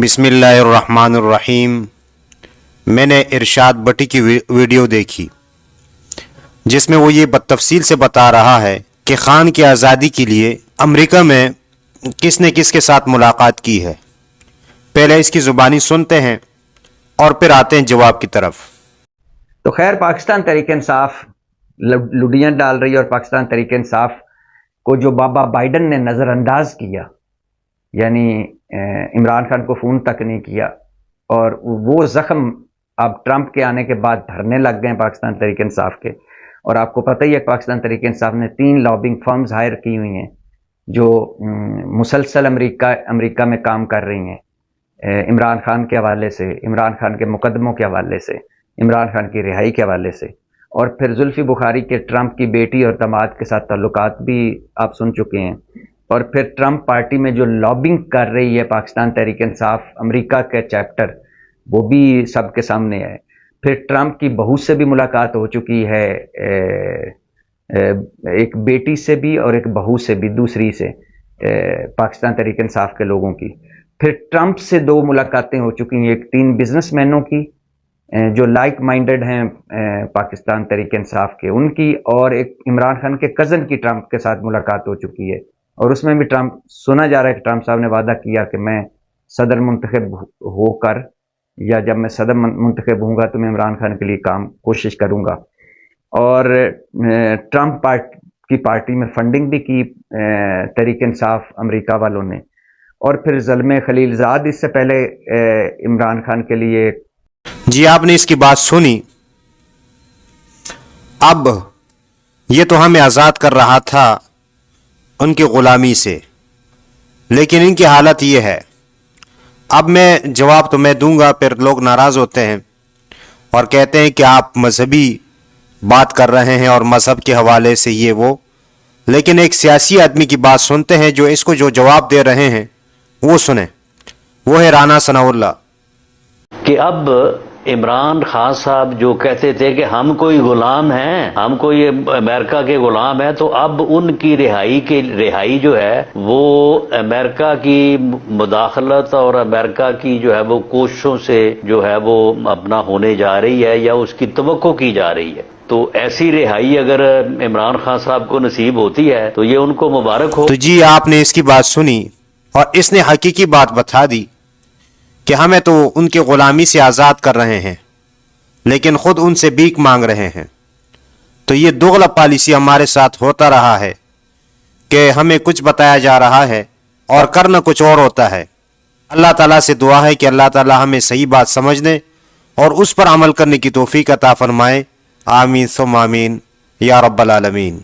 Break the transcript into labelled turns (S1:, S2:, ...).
S1: بسم اللہ الرحمن الرحیم۔ میں نے ارشاد بٹی کی ویڈیو دیکھی جس میں وہ یہ بتفصیل سے بتا رہا ہے کہ خان کی آزادی کے لیے امریکہ میں کس نے کس کے ساتھ ملاقات کی ہے۔ پہلے اس کی زبانی سنتے ہیں اور پھر آتے ہیں جواب کی طرف۔
S2: تو خیر، پاکستان تحریک انصاف لڈیاں ڈال رہی ہے اور پاکستان تحریک انصاف کو جو بابا بائیڈن نے نظر انداز کیا، یعنی عمران خان کو فون تک نہیں کیا، اور وہ زخم اب ٹرمپ کے آنے کے بعد بھرنے لگ گئے ہیں پاکستان تحریک انصاف کے۔ اور آپ کو پتہ ہی ہے کہ پاکستان تحریک انصاف نے 3 لابنگ فرمز ہائر کی ہوئی ہیں جو مسلسل امریکہ میں کام کر رہی ہیں، عمران خان کے حوالے سے، عمران خان کے مقدموں کے حوالے سے، عمران خان کی رہائی کے حوالے سے، اور پھر زلفی بخاری کے ٹرمپ کی بیٹی اور داماد کے ساتھ تعلقات بھی آپ سن چکے ہیں، اور پھر ٹرمپ پارٹی میں جو لابنگ کر رہی ہے پاکستان تحریک انصاف امریکہ کے چیپٹر، وہ بھی سب کے سامنے ہے۔ پھر ٹرمپ کی بہو سے بھی ملاقات ہو چکی ہے، ایک بیٹی سے بھی اور ایک بہو سے بھی، دوسری سے، پاکستان تحریک انصاف کے لوگوں کی۔ پھر ٹرمپ سے 2 ملاقاتیں ہو چکی ہیں، ایک 3 بزنس مینوں کی جو لائک مائنڈڈ ہیں پاکستان تحریک انصاف کے، ان کی، اور ایک عمران خان کے کزن کی ٹرمپ کے ساتھ ملاقات ہو چکی ہے۔ اور اس میں بھی ٹرمپ سنا جا رہا ہے کہ ٹرمپ صاحب نے وعدہ کیا کہ میں صدر منتخب ہو کر، یا جب میں صدر منتخب ہوں گا تو میں عمران خان کے لیے کوشش کروں گا۔ اور ٹرمپ کی پارٹی میں فنڈنگ بھی کی تحریک انصاف امریکہ والوں نے۔ اور پھر زلمے خلیل زاد اس سے پہلے عمران خان کے لیے۔
S1: جی، آپ نے اس کی بات سنی۔ اب یہ تو ہمیں آزاد کر رہا تھا ان کی غلامی سے، لیکن ان کی حالت یہ ہے۔ اب میں جواب تو میں دوں گا، پھر لوگ ناراض ہوتے ہیں اور کہتے ہیں کہ آپ مذہبی بات کر رہے ہیں اور مذہب کے حوالے سے یہ وہ، لیکن ایک سیاسی آدمی کی بات سنتے ہیں جو اس کو جو جواب دے رہے ہیں وہ سنیں۔ وہ ہے رانا ثناء اللہ
S3: کہ اب عمران خان صاحب جو کہتے تھے کہ ہم کوئی غلام ہیں، ہم کوئی امریکہ کے غلام ہیں، تو اب ان کی رہائی جو ہے وہ امریکہ کی مداخلت اور امریکہ کی جو ہے وہ کوششوں سے جو ہے وہ اپنا ہونے جا رہی ہے، یا اس کی توقع کی جا رہی ہے۔ تو ایسی رہائی اگر عمران خان صاحب کو نصیب ہوتی ہے تو یہ ان کو مبارک ہو۔
S1: تو جی، آپ نے اس کی بات سنی اور اس نے حقیقی بات بتا دی کہ ہمیں تو ان کی غلامی سے آزاد کر رہے ہیں، لیکن خود ان سے بھیک مانگ رہے ہیں۔ تو یہ دوغلا پالیسی ہمارے ساتھ ہوتا رہا ہے کہ ہمیں کچھ بتایا جا رہا ہے اور کرنا کچھ اور ہوتا ہے۔ اللہ تعالیٰ سے دعا ہے کہ اللہ تعالیٰ ہمیں صحیح بات سمجھنے اور اس پر عمل کرنے کی توفیق عطا فرمائے۔ آمین ثم آمین یا رب العالمین۔